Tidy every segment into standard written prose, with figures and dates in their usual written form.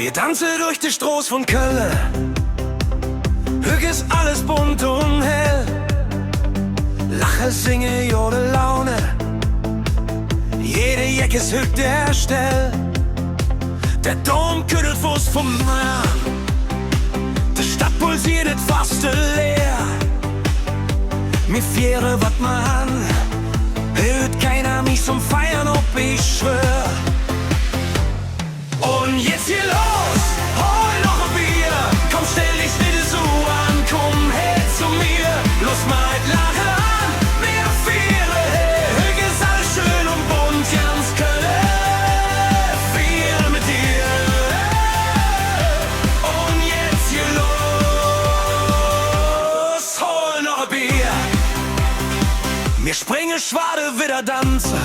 Wir tanzen durch die Straße von Köln. Hüg ist alles bunt und hell. Lache, singe, jode Laune. Jede Jack ist hüg der Stell. Der Dom küttelt Fuß vom Meer. Die Stadt pulsiert fast leer. Mir fiere wat man. Hört keiner mich zum Feiern, ob ich schwör. Und jetzt hier los, hol noch ein Bier. Komm, stell dich nicht so an, komm her zu mir. Los mal lache an, mehr Fiere. Hüg ist alles schön und bunt, ganz Köln. Fiere mit dir. Und jetzt hier los, hol noch ein Bier. Wir springen schwade wieder tanzen.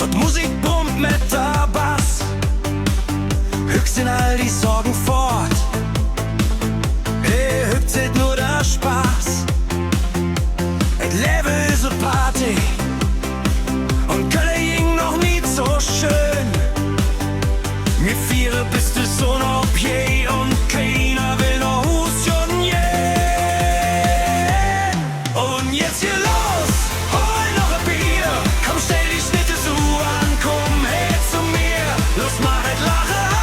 Und Musik brummt mit der Bass. Höchst in all die Sorgen fort. Hey, hübt zählt nur der Spaß. Et Leben ist a Party. Und Köln ging noch nie so schön. Mir viere bis die Sonne ob je. Und keiner will noch Hus und je. Und jetzt hier los, hol noch ein Bier. Komm, stell dich nicht so an, komm her zu mir. Los, mach et Lache.